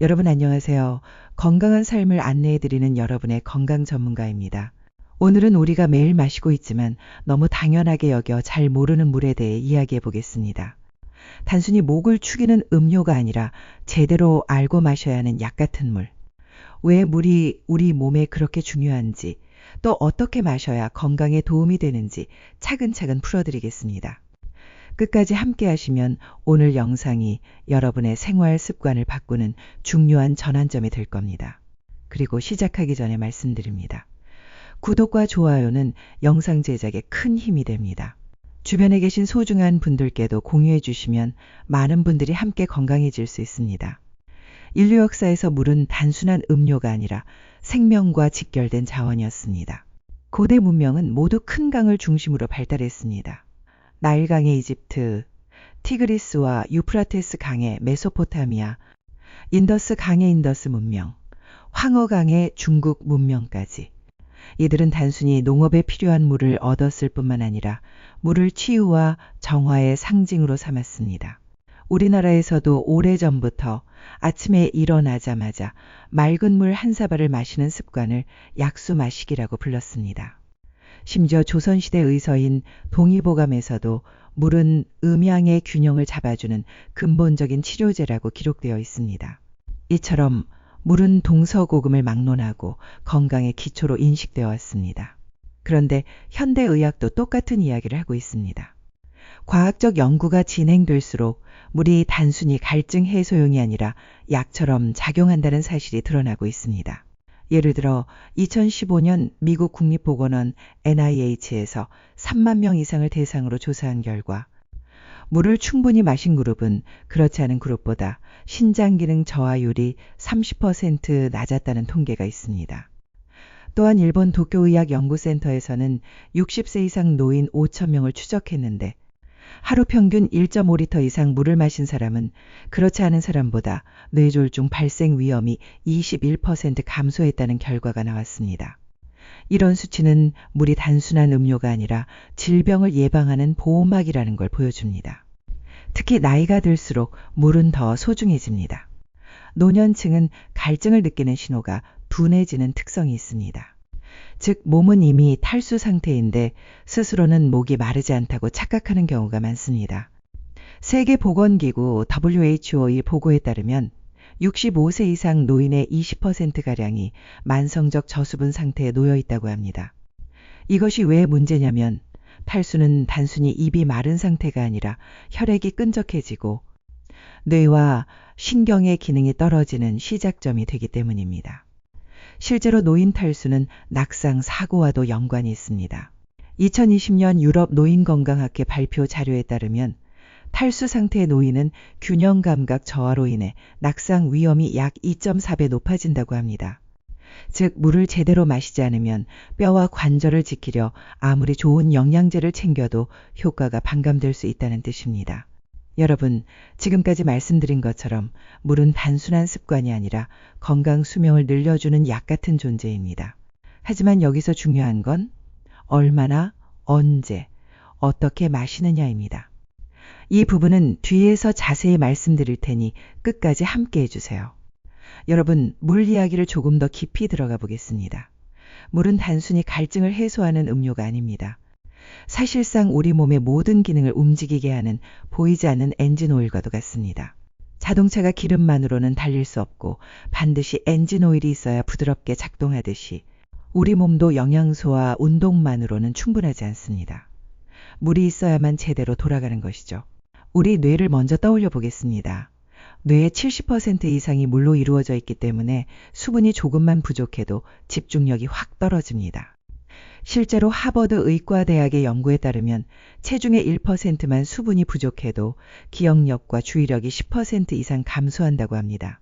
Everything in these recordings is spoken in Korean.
여러분 안녕하세요. 건강한 삶을 안내해드리는 여러분의 건강 전문가입니다. 오늘은 우리가 매일 마시고 있지만 너무 당연하게 여겨 잘 모르는 물에 대해 이야기해 보겠습니다. 단순히 목을 축이는 음료가 아니라 제대로 알고 마셔야 하는 약 같은 물. 왜 물이 우리 몸에 그렇게 중요한지, 또 어떻게 마셔야 건강에 도움이 되는지 차근차근 풀어드리겠습니다. 끝까지 함께 하시면 오늘 영상이 여러분의 생활 습관을 바꾸는 중요한 전환점이 될 겁니다. 그리고 시작하기 전에 말씀드립니다. 구독과 좋아요는 영상 제작에 큰 힘이 됩니다. 주변에 계신 소중한 분들께도 공유해 주시면 많은 분들이 함께 건강해질 수 있습니다. 인류 역사에서 물은 단순한 음료가 아니라 생명과 직결된 자원이었습니다. 고대 문명은 모두 큰 강을 중심으로 발달했습니다. 나일강의 이집트, 티그리스와 유프라테스 강의 메소포타미아, 인더스 강의 인더스 문명, 황허강의 중국 문명까지. 이들은 단순히 농업에 필요한 물을 얻었을 뿐만 아니라 물을 치유와 정화의 상징으로 삼았습니다. 우리나라에서도 오래전부터 아침에 일어나자마자 맑은 물 한 사발을 마시는 습관을 약수 마시기라고 불렀습니다. 심지어 조선시대 의서인 동의보감에서도 물은 음양의 균형을 잡아주는 근본적인 치료제라고 기록되어 있습니다. 이처럼 물은 동서고금을 막론하고 건강의 기초로 인식되어 왔습니다. 그런데 현대의학도 똑같은 이야기를 하고 있습니다. 과학적 연구가 진행될수록 물이 단순히 갈증 해소용이 아니라 약처럼 작용한다는 사실이 드러나고 있습니다. 예를 들어 2015년 미국 국립보건원 NIH에서 3만 명 이상을 대상으로 조사한 결과 물을 충분히 마신 그룹은 그렇지 않은 그룹보다 신장기능 저하율이 30% 낮았다는 통계가 있습니다. 또한 일본 도쿄의학연구센터에서는 60세 이상 노인 5천 명을 추적했는데 하루 평균 1.5리터 이상 물을 마신 사람은 그렇지 않은 사람보다 뇌졸중 발생 위험이 21% 감소했다는 결과가 나왔습니다. 이런 수치는 물이 단순한 음료가 아니라 질병을 예방하는 보호막이라는 걸 보여줍니다. 특히 나이가 들수록 물은 더 소중해집니다. 노년층은 갈증을 느끼는 신호가 둔해지는 특성이 있습니다. 즉 몸은 이미 탈수 상태인데 스스로는 목이 마르지 않다고 착각하는 경우가 많습니다. 세계보건기구 WHO의 보고에 따르면 65세 이상 노인의 20%가량이 만성적 저수분 상태에 놓여 있다고 합니다. 이것이 왜 문제냐면 탈수는 단순히 입이 마른 상태가 아니라 혈액이 끈적해지고 뇌와 신경의 기능이 떨어지는 시작점이 되기 때문입니다. 실제로 노인 탈수는 낙상 사고와도 연관이 있습니다. 2020년 유럽 노인건강학회 발표 자료에 따르면 탈수 상태의 노인은 균형 감각 저하로 인해 낙상 위험이 약 2.4배 높아진다고 합니다. 즉 물을 제대로 마시지 않으면 뼈와 관절을 지키려 아무리 좋은 영양제를 챙겨도 효과가 반감될 수 있다는 뜻입니다. 여러분, 지금까지 말씀드린 것처럼 물은 단순한 습관이 아니라 건강 수명을 늘려주는 약 같은 존재입니다. 하지만 여기서 중요한 건 얼마나, 언제, 어떻게 마시느냐입니다. 이 부분은 뒤에서 자세히 말씀드릴 테니 끝까지 함께 해주세요. 여러분, 물 이야기를 조금 더 깊이 들어가 보겠습니다. 물은 단순히 갈증을 해소하는 음료가 아닙니다. 사실상 우리 몸의 모든 기능을 움직이게 하는 보이지 않는 엔진오일과도 같습니다. 자동차가 기름만으로는 달릴 수 없고 반드시 엔진오일이 있어야 부드럽게 작동하듯이 우리 몸도 영양소와 운동만으로는 충분하지 않습니다. 물이 있어야만 제대로 돌아가는 것이죠. 우리 뇌를 먼저 떠올려 보겠습니다. 뇌의 70% 이상이 물로 이루어져 있기 때문에 수분이 조금만 부족해도 집중력이 확 떨어집니다. 실제로 하버드 의과대학의 연구에 따르면 체중의 1%만 수분이 부족해도 기억력과 주의력이 10% 이상 감소한다고 합니다.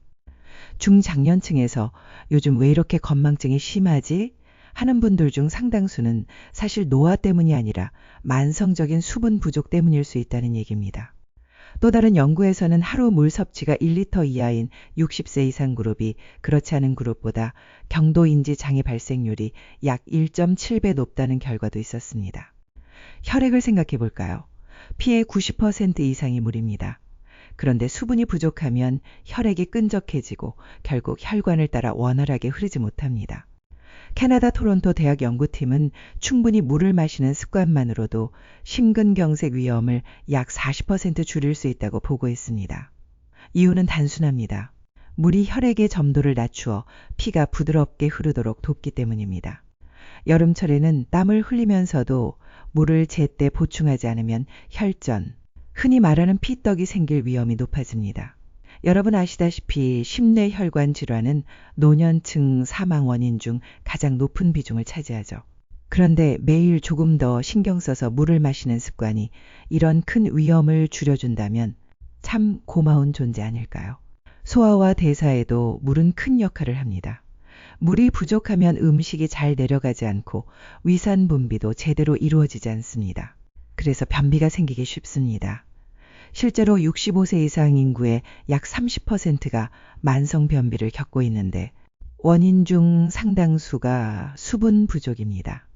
중장년층에서 요즘 왜 이렇게 건망증이 심하지? 하는 분들 중 상당수는 사실 노화 때문이 아니라 만성적인 수분 부족 때문일 수 있다는 얘기입니다. 또 다른 연구에서는 하루 물 섭취가 1리터 이하인 60세 이상 그룹이 그렇지 않은 그룹보다 경도인지 장애 발생률이 약 1.7배 높다는 결과도 있었습니다. 혈액을 생각해 볼까요? 피의 90% 이상이 물입니다. 그런데 수분이 부족하면 혈액이 끈적해지고 결국 혈관을 따라 원활하게 흐르지 못합니다. 캐나다 토론토 대학 연구팀은 충분히 물을 마시는 습관만으로도 심근경색 위험을 약 40% 줄일 수 있다고 보고했습니다. 이유는 단순합니다. 물이 혈액의 점도를 낮추어 피가 부드럽게 흐르도록 돕기 때문입니다. 여름철에는 땀을 흘리면서도 물을 제때 보충하지 않으면 혈전, 흔히 말하는 피떡이 생길 위험이 높아집니다. 여러분 아시다시피 심뇌혈관 질환은 노년층 사망 원인 중 가장 높은 비중을 차지하죠. 그런데 매일 조금 더 신경 써서 물을 마시는 습관이 이런 큰 위험을 줄여준다면 참 고마운 존재 아닐까요? 소화와 대사에도 물은 큰 역할을 합니다. 물이 부족하면 음식이 잘 내려가지 않고 위산 분비도 제대로 이루어지지 않습니다. 그래서 변비가 생기기 쉽습니다. 실제로 65세 이상 인구의 약 30%가 만성 변비를 겪고 있는데 원인 중 상당수가 수분 부족입니다.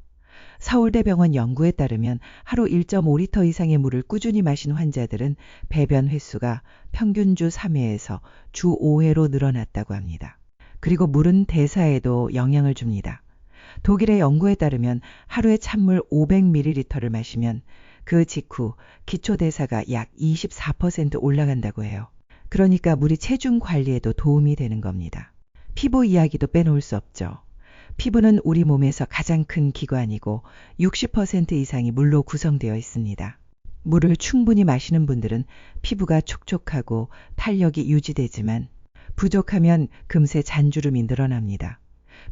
서울대병원 연구에 따르면 하루 1.5리터 이상의 물을 꾸준히 마신 환자들은 배변 횟수가 평균 주 3회에서 주 5회로 늘어났다고 합니다. 그리고 물은 대사에도 영향을 줍니다. 독일의 연구에 따르면 하루에 찬물 500ml를 마시면 그 직후 기초대사가 약 24% 올라간다고 해요. 그러니까 물이 체중 관리에도 도움이 되는 겁니다. 피부 이야기도 빼놓을 수 없죠. 피부는 우리 몸에서 가장 큰 기관이고 60% 이상이 물로 구성되어 있습니다. 물을 충분히 마시는 분들은 피부가 촉촉하고 탄력이 유지되지만 부족하면 금세 잔주름이 늘어납니다.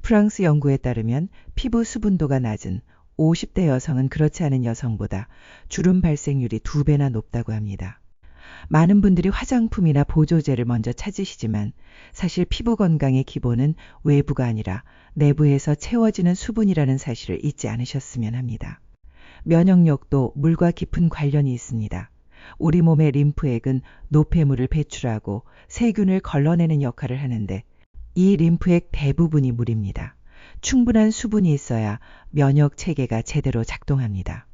프랑스 연구에 따르면 피부 수분도가 낮은 50대 여성은 그렇지 않은 여성보다 주름 발생률이 2배나 높다고 합니다. 많은 분들이 화장품이나 보조제를 먼저 찾으시지만 사실 피부 건강의 기본은 외부가 아니라 내부에서 채워지는 수분이라는 사실을 잊지 않으셨으면 합니다. 면역력도 물과 깊은 관련이 있습니다. 우리 몸의 림프액은 노폐물을 배출하고 세균을 걸러내는 역할을 하는데 이 림프액 대부분이 물입니다. 충분한 수분이 있어야 면역 체계가 제대로 작동합니다.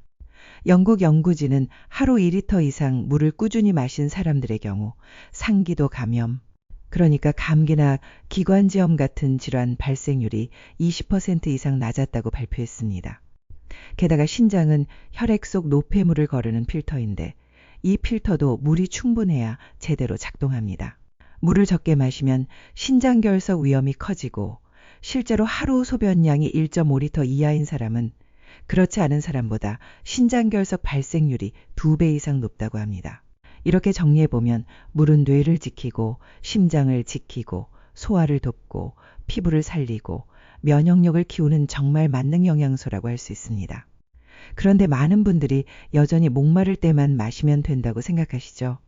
영국 연구진은 하루 2리터 이상 물을 꾸준히 마신 사람들의 경우 상기도 감염, 그러니까 감기나 기관지염 같은 질환 발생률이 20% 이상 낮았다고 발표했습니다. 게다가 신장은 혈액 속 노폐물을 거르는 필터인데 이 필터도 물이 충분해야 제대로 작동합니다. 물을 적게 마시면 신장결석 위험이 커지고 실제로 하루 소변량이 1.5리터 이하인 사람은 그렇지 않은 사람보다 신장결석 발생률이 2배 이상 높다고 합니다. 이렇게 정리해보면 물은 뇌를 지키고 심장을 지키고 소화를 돕고 피부를 살리고 면역력을 키우는 정말 만능 영양소라고 할 수 있습니다. 그런데 많은 분들이 여전히 목마를 때만 마시면 된다고 생각하시죠?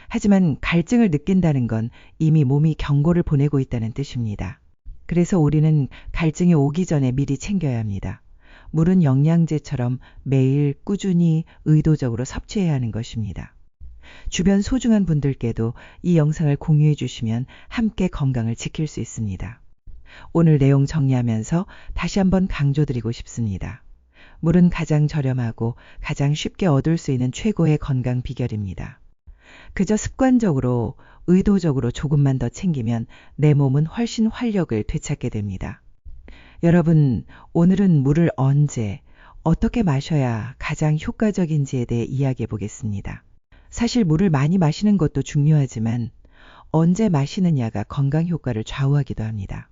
하지만 갈증을 느낀다는 건 이미 몸이 경고를 보내고 있다는 뜻입니다. 그래서 우리는 갈증이 오기 전에 미리 챙겨야 합니다. 물은 영양제처럼 매일 꾸준히 의도적으로 섭취해야 하는 것입니다. 주변 소중한 분들께도 이 영상을 공유해 주시면 함께 건강을 지킬 수 있습니다. 오늘 내용 정리하면서 다시 한번 강조드리고 싶습니다. 물은 가장 저렴하고 가장 쉽게 얻을 수 있는 최고의 건강 비결입니다. 그저 습관적으로 의도적으로 조금만 더 챙기면 내 몸은 훨씬 활력을 되찾게 됩니다. 여러분, 오늘은 물을 언제, 어떻게 마셔야 가장 효과적인지에 대해 이야기해 보겠습니다. 사실 물을 많이 마시는 것도 중요하지만 언제 마시느냐가 건강 효과를 좌우하기도 합니다.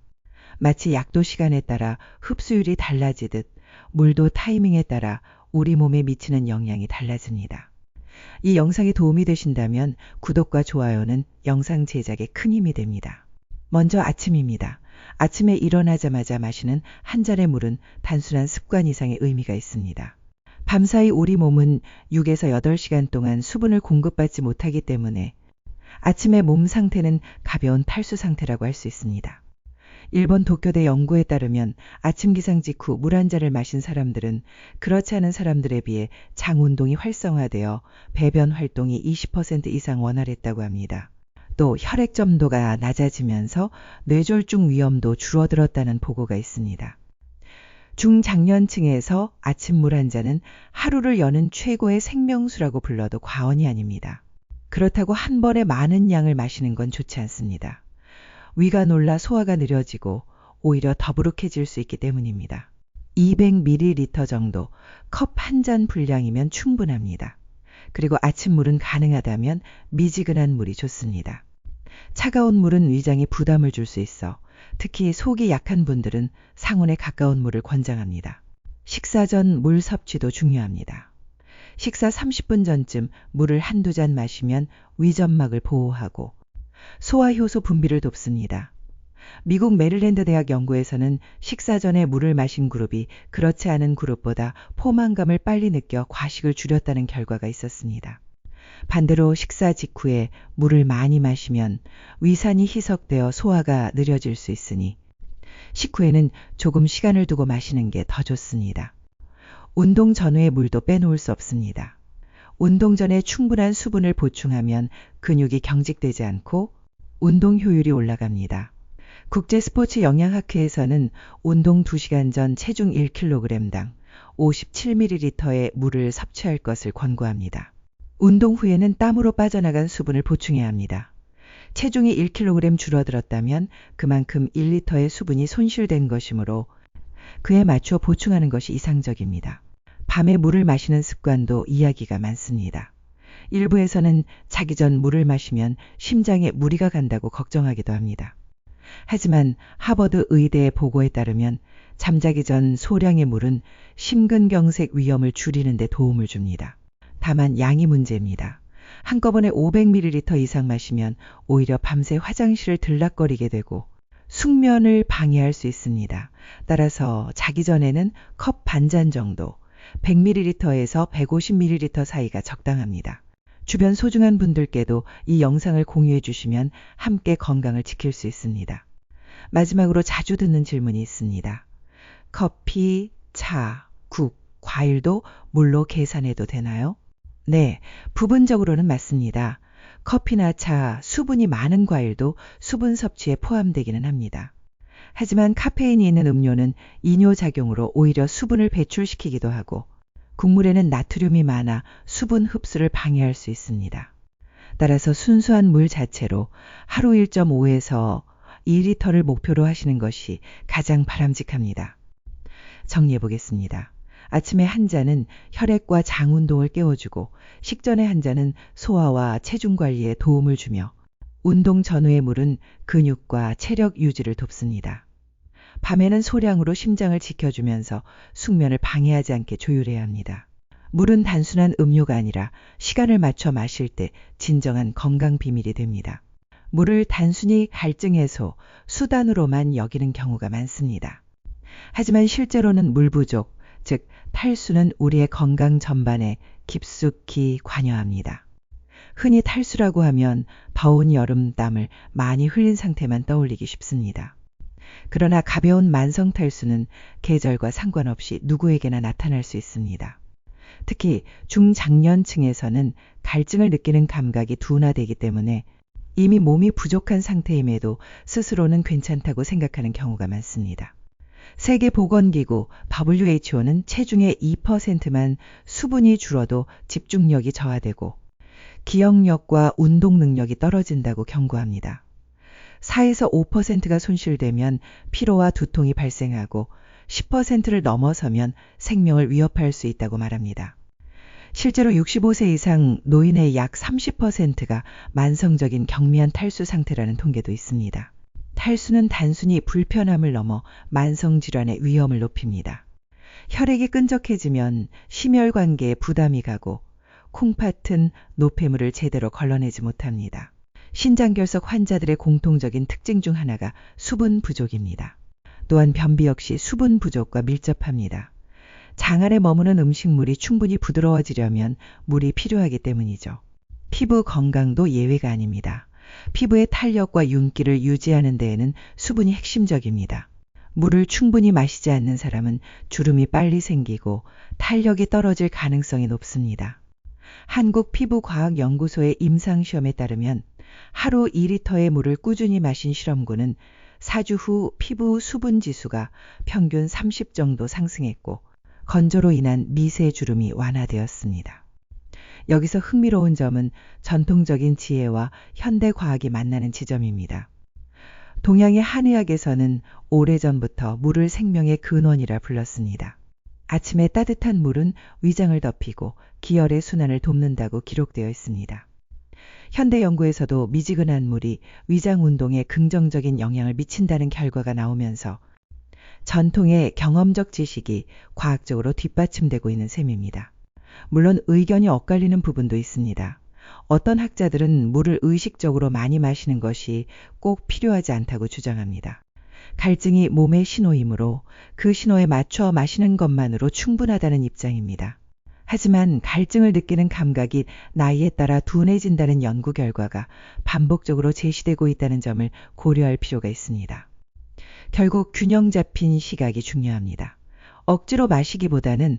마치 약도 시간에 따라 흡수율이 달라지듯 물도 타이밍에 따라 우리 몸에 미치는 영향이 달라집니다. 이 영상이 도움이 되신다면 구독과 좋아요는 영상 제작에 큰 힘이 됩니다. 먼저 아침입니다. 아침에 일어나자마자 마시는 한 잔의 물은 단순한 습관 이상의 의미가 있습니다. 밤사이 우리 몸은 6에서 8시간 동안 수분을 공급받지 못하기 때문에 아침의 몸 상태는 가벼운 탈수 상태라고 할 수 있습니다. 일본 도쿄대 연구에 따르면 아침 기상 직후 물 한 잔을 마신 사람들은 그렇지 않은 사람들에 비해 장 운동이 활성화되어 배변 활동이 20% 이상 원활했다고 합니다. 또 혈액 점도가 낮아지면서 뇌졸중 위험도 줄어들었다는 보고가 있습니다. 중장년층에서 아침 물 한 잔은 하루를 여는 최고의 생명수라고 불러도 과언이 아닙니다. 그렇다고 한 번에 많은 양을 마시는 건 좋지 않습니다. 위가 놀라 소화가 느려지고 오히려 더부룩해질 수 있기 때문입니다. 200ml 정도, 컵 한 잔 분량이면 충분합니다. 그리고 아침물은 가능하다면 미지근한 물이 좋습니다. 차가운 물은 위장에 부담을 줄 수 있어 특히 속이 약한 분들은 상온에 가까운 물을 권장합니다. 식사 전 물 섭취도 중요합니다. 식사 30분 전쯤 물을 한두 잔 마시면 위점막을 보호하고 소화효소 분비를 돕습니다. 미국 메릴랜드 대학 연구에서는 식사 전에 물을 마신 그룹이 그렇지 않은 그룹보다 포만감을 빨리 느껴 과식을 줄였다는 결과가 있었습니다. 반대로 식사 직후에 물을 많이 마시면 위산이 희석되어 소화가 느려질 수 있으니 식후에는 조금 시간을 두고 마시는 게 더 좋습니다. 운동 전후의 물도 빼놓을 수 없습니다. 운동 전에 충분한 수분을 보충하면 근육이 경직되지 않고 운동 효율이 올라갑니다. 국제스포츠영양학회에서는 운동 2시간 전 체중 1kg당 57ml의 물을 섭취할 것을 권고합니다. 운동 후에는 땀으로 빠져나간 수분을 보충해야 합니다. 체중이 1kg 줄어들었다면 그만큼 1리터의 수분이 손실된 것이므로 그에 맞춰 보충하는 것이 이상적입니다. 밤에 물을 마시는 습관도 이야기가 많습니다. 일부에서는 자기 전 물을 마시면 심장에 무리가 간다고 걱정하기도 합니다. 하지만 하버드 의대의 보고에 따르면 잠자기 전 소량의 물은 심근경색 위험을 줄이는 데 도움을 줍니다. 다만 양이 문제입니다. 한꺼번에 500ml 이상 마시면 오히려 밤새 화장실을 들락거리게 되고 숙면을 방해할 수 있습니다. 따라서 자기 전에는 컵 반 잔 정도, 100ml에서 150ml 사이가 적당합니다. 주변 소중한 분들께도 이 영상을 공유해 주시면 함께 건강을 지킬 수 있습니다. 마지막으로 자주 듣는 질문이 있습니다. 커피, 차, 국, 과일도 물로 계산해도 되나요? 네, 부분적으로는 맞습니다. 커피나 차, 수분이 많은 과일도 수분 섭취에 포함되기는 합니다. 하지만 카페인이 있는 음료는 이뇨작용으로 오히려 수분을 배출시키기도 하고 국물에는 나트륨이 많아 수분 흡수를 방해할 수 있습니다. 따라서 순수한 물 자체로 하루 1.5에서 2리터를 목표로 하시는 것이 가장 바람직합니다. 정리해 보겠습니다. 아침에 한 잔은 혈액과 장 운동을 깨워주고 식전에 한 잔은 소화와 체중 관리에 도움을 주며 운동 전후의 물은 근육과 체력 유지를 돕습니다. 밤에는 소량으로 심장을 지켜주면서 숙면을 방해하지 않게 조율해야 합니다. 물은 단순한 음료가 아니라 시간을 맞춰 마실 때 진정한 건강 비밀이 됩니다. 물을 단순히 갈증 해소, 수단으로만 여기는 경우가 많습니다. 하지만 실제로는 물 부족, 즉 탈수는 우리의 건강 전반에 깊숙이 관여합니다. 흔히 탈수라고 하면 더운 여름 땀을 많이 흘린 상태만 떠올리기 쉽습니다. 그러나 가벼운 만성 탈수는 계절과 상관없이 누구에게나 나타날 수 있습니다. 특히 중장년층에서는 갈증을 느끼는 감각이 둔화되기 때문에 이미 몸이 부족한 상태임에도 스스로는 괜찮다고 생각하는 경우가 많습니다. 세계보건기구 WHO는 체중의 2%만 수분이 줄어도 집중력이 저하되고 기억력과 운동 능력이 떨어진다고 경고합니다. 4에서 5%가 손실되면 피로와 두통이 발생하고 10%를 넘어서면 생명을 위협할 수 있다고 말합니다. 실제로 65세 이상 노인의 약 30%가 만성적인 경미한 탈수 상태라는 통계도 있습니다. 탈수는 단순히 불편함을 넘어 만성질환의 위험을 높입니다. 혈액이 끈적해지면 심혈관계에 부담이 가고 콩팥은 노폐물을 제대로 걸러내지 못합니다. 신장결석 환자들의 공통적인 특징 중 하나가 수분 부족입니다. 또한 변비 역시 수분 부족과 밀접합니다. 장 안에 머무는 음식물이 충분히 부드러워지려면 물이 필요하기 때문이죠. 피부 건강도 예외가 아닙니다. 피부의 탄력과 윤기를 유지하는 데에는 수분이 핵심적입니다. 물을 충분히 마시지 않는 사람은 주름이 빨리 생기고 탄력이 떨어질 가능성이 높습니다. 한국피부과학연구소의 임상시험에 따르면 하루 2리터의 물을 꾸준히 마신 실험군은 4주 후 피부 수분 지수가 평균 30 정도 상승했고 건조로 인한 미세 주름이 완화되었습니다. 여기서 흥미로운 점은 전통적인 지혜와 현대 과학이 만나는 지점입니다. 동양의 한의학에서는 오래전부터 물을 생명의 근원이라 불렀습니다. 아침에 따뜻한 물은 위장을 덮이고 기혈의 순환을 돕는다고 기록되어 있습니다. 현대 연구에서도 미지근한 물이 위장 운동에 긍정적인 영향을 미친다는 결과가 나오면서 전통의 경험적 지식이 과학적으로 뒷받침되고 있는 셈입니다. 물론 의견이 엇갈리는 부분도 있습니다. 어떤 학자들은 물을 의식적으로 많이 마시는 것이 꼭 필요하지 않다고 주장합니다. 갈증이 몸의 신호이므로 그 신호에 맞춰 마시는 것만으로 충분하다는 입장입니다. 하지만 갈증을 느끼는 감각이 나이에 따라 둔해진다는 연구 결과가 반복적으로 제시되고 있다는 점을 고려할 필요가 있습니다. 결국 균형 잡힌 시각이 중요합니다. 억지로 마시기보다는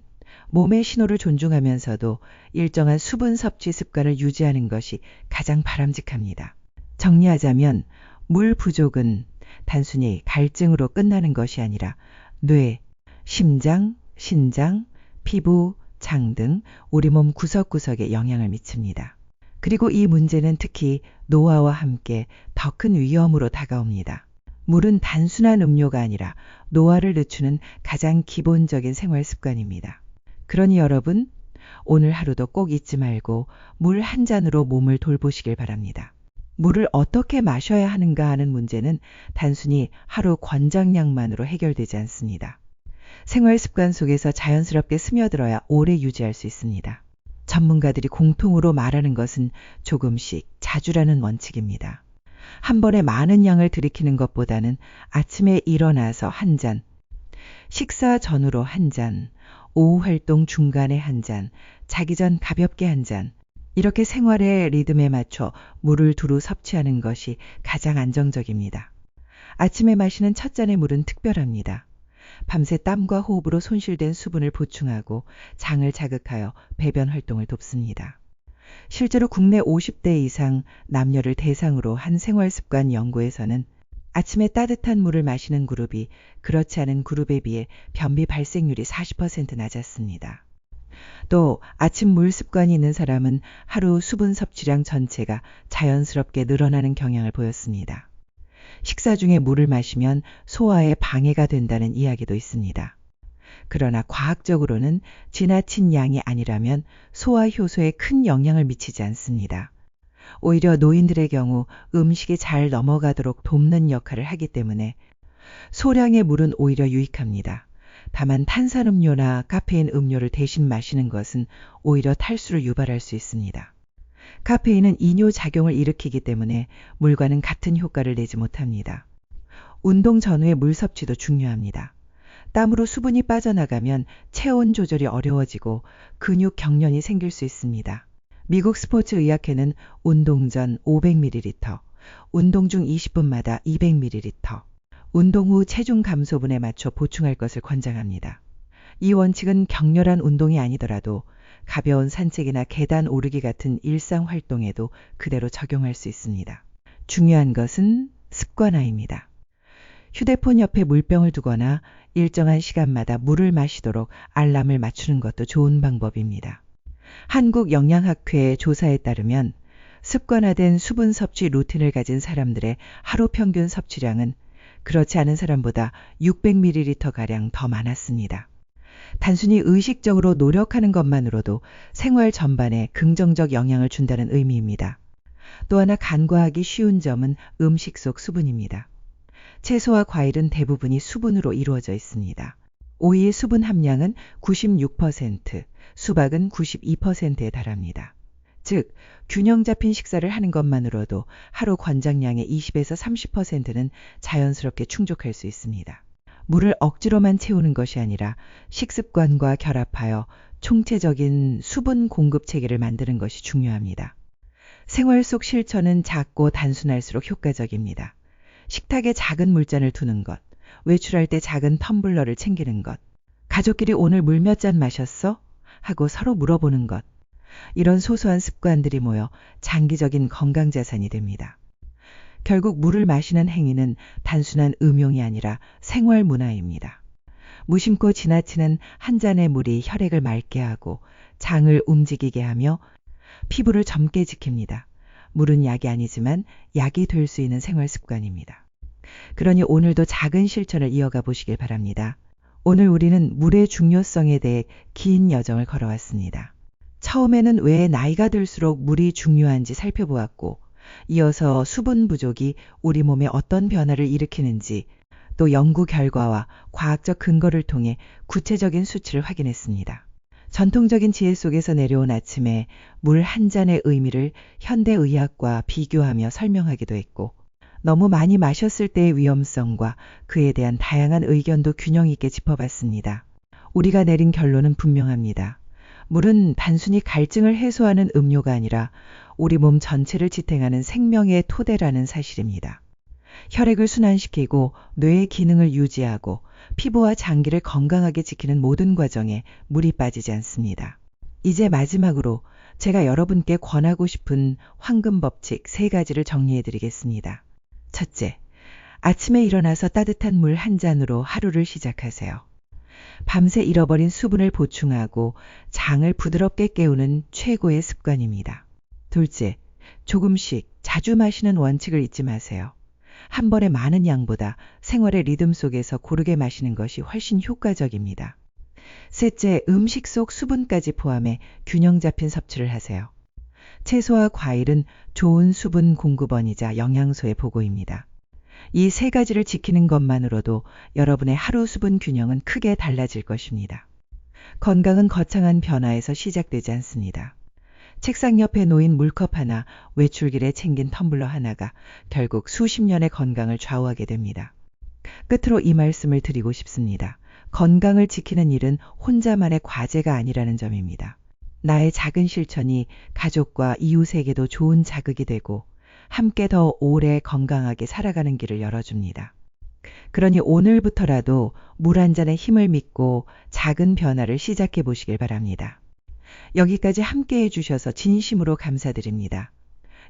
몸의 신호를 존중하면서도 일정한 수분 섭취 습관을 유지하는 것이 가장 바람직합니다. 정리하자면 물 부족은 단순히 갈증으로 끝나는 것이 아니라 뇌, 심장, 신장, 피부, 장 등 우리 몸 구석구석에 영향을 미칩니다. 그리고 이 문제는 특히 노화와 함께 더 큰 위험으로 다가옵니다. 물은 단순한 음료가 아니라 노화를 늦추는 가장 기본적인 생활 습관입니다. 그러니 여러분, 오늘 하루도 꼭 잊지 말고 물 한 잔으로 몸을 돌보시길 바랍니다. 물을 어떻게 마셔야 하는가 하는 문제는 단순히 하루 권장량만으로 해결되지 않습니다. 생활 습관 속에서 자연스럽게 스며들어야 오래 유지할 수 있습니다. 전문가들이 공통으로 말하는 것은 조금씩 자주라는 원칙입니다. 한 번에 많은 양을 들이키는 것보다는 아침에 일어나서 한 잔, 식사 전후로 한 잔, 오후 활동 중간에 한 잔, 자기 전 가볍게 한 잔, 이렇게 생활의 리듬에 맞춰 물을 두루 섭취하는 것이 가장 안정적입니다. 아침에 마시는 첫 잔의 물은 특별합니다. 밤새 땀과 호흡으로 손실된 수분을 보충하고 장을 자극하여 배변 활동을 돕습니다. 실제로 국내 50대 이상 남녀를 대상으로 한 생활습관 연구에서는 아침에 따뜻한 물을 마시는 그룹이 그렇지 않은 그룹에 비해 변비 발생률이 40% 낮았습니다. 또 아침 물 습관이 있는 사람은 하루 수분 섭취량 전체가 자연스럽게 늘어나는 경향을 보였습니다. 식사 중에 물을 마시면 소화에 방해가 된다는 이야기도 있습니다. 그러나 과학적으로는 지나친 양이 아니라면 소화 효소에 큰 영향을 미치지 않습니다. 오히려 노인들의 경우 음식이 잘 넘어가도록 돕는 역할을 하기 때문에 소량의 물은 오히려 유익합니다. 다만 탄산음료나 카페인 음료를 대신 마시는 것은 오히려 탈수를 유발할 수 있습니다. 카페인은 이뇨 작용을 일으키기 때문에 물과는 같은 효과를 내지 못합니다. 운동 전후의 물 섭취도 중요합니다. 땀으로 수분이 빠져나가면 체온 조절이 어려워지고 근육 경련이 생길 수 있습니다. 미국 스포츠의학회는 운동 전 500ml, 운동 중 20분마다 200ml, 운동 후 체중 감소분에 맞춰 보충할 것을 권장합니다. 이 원칙은 격렬한 운동이 아니더라도 가벼운 산책이나 계단 오르기 같은 일상 활동에도 그대로 적용할 수 있습니다. 중요한 것은 습관화입니다. 휴대폰 옆에 물병을 두거나 일정한 시간마다 물을 마시도록 알람을 맞추는 것도 좋은 방법입니다. 한국영양학회 조사에 따르면 습관화된 수분 섭취 루틴을 가진 사람들의 하루 평균 섭취량은 그렇지 않은 사람보다 600ml가량 더 많았습니다. 단순히 의식적으로 노력하는 것만으로도 생활 전반에 긍정적 영향을 준다는 의미입니다. 또 하나 간과하기 쉬운 점은 음식 속 수분입니다. 채소와 과일은 대부분이 수분으로 이루어져 있습니다. 오이의 수분 함량은 96%, 수박은 92%에 달합니다. 즉, 균형 잡힌 식사를 하는 것만으로도 하루 권장량의 20에서 30%는 자연스럽게 충족할 수 있습니다. 물을 억지로만 채우는 것이 아니라 식습관과 결합하여 총체적인 수분 공급 체계를 만드는 것이 중요합니다. 생활 속 실천은 작고 단순할수록 효과적입니다. 식탁에 작은 물잔을 두는 것, 외출할 때 작은 텀블러를 챙기는 것, 가족끼리 오늘 물 몇 잔 마셨어? 하고 서로 물어보는 것, 이런 소소한 습관들이 모여 장기적인 건강 자산이 됩니다. 결국 물을 마시는 행위는 단순한 음용이 아니라 생활 문화입니다. 무심코 지나치는 한 잔의 물이 혈액을 맑게 하고 장을 움직이게 하며 피부를 젊게 지킵니다. 물은 약이 아니지만 약이 될 수 있는 생활 습관입니다. 그러니 오늘도 작은 실천을 이어가 보시길 바랍니다. 오늘 우리는 물의 중요성에 대해 긴 여정을 걸어왔습니다. 처음에는 왜 나이가 들수록 물이 중요한지 살펴보았고, 이어서 수분 부족이 우리 몸에 어떤 변화를 일으키는지, 또 연구 결과와 과학적 근거를 통해 구체적인 수치를 확인했습니다. 전통적인 지혜 속에서 내려온 아침에 물 한 잔의 의미를 현대의학과 비교하며 설명하기도 했고, 너무 많이 마셨을 때의 위험성과 그에 대한 다양한 의견도 균형 있게 짚어봤습니다. 우리가 내린 결론은 분명합니다. 물은 단순히 갈증을 해소하는 음료가 아니라 우리 몸 전체를 지탱하는 생명의 토대라는 사실입니다. 혈액을 순환시키고 뇌의 기능을 유지하고 피부와 장기를 건강하게 지키는 모든 과정에 물이 빠지지 않습니다. 이제 마지막으로 제가 여러분께 권하고 싶은 황금 법칙 3가지를 정리해 드리겠습니다. 첫째, 아침에 일어나서 따뜻한 물 한 잔으로 하루를 시작하세요. 밤새 잃어버린 수분을 보충하고 장을 부드럽게 깨우는 최고의 습관입니다. 둘째, 조금씩 자주 마시는 원칙을 잊지 마세요. 한 번에 많은 양보다 생활의 리듬 속에서 고르게 마시는 것이 훨씬 효과적입니다. 셋째, 음식 속 수분까지 포함해 균형 잡힌 섭취를 하세요. 채소와 과일은 좋은 수분 공급원이자 영양소의 보고입니다. 이 3가지를 지키는 것만으로도 여러분의 하루 수분 균형은 크게 달라질 것입니다. 건강은 거창한 변화에서 시작되지 않습니다. 책상 옆에 놓인 물컵 하나, 외출길에 챙긴 텀블러 하나가 결국 수십 년의 건강을 좌우하게 됩니다. 끝으로 이 말씀을 드리고 싶습니다. 건강을 지키는 일은 혼자만의 과제가 아니라는 점입니다. 나의 작은 실천이 가족과 이웃에게도 좋은 자극이 되고 함께 더 오래 건강하게 살아가는 길을 열어줍니다. 그러니 오늘부터라도 물 한 잔의 힘을 믿고 작은 변화를 시작해 보시길 바랍니다. 여기까지 함께 해주셔서 진심으로 감사드립니다.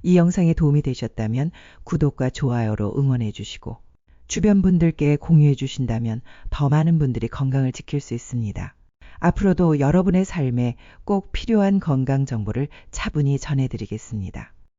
이 영상에 도움이 되셨다면 구독과 좋아요로 응원해 주시고 주변 분들께 공유해 주신다면 더 많은 분들이 건강을 지킬 수 있습니다. 앞으로도 여러분의 삶에 꼭 필요한 건강 정보를 차분히 전해드리겠습니다.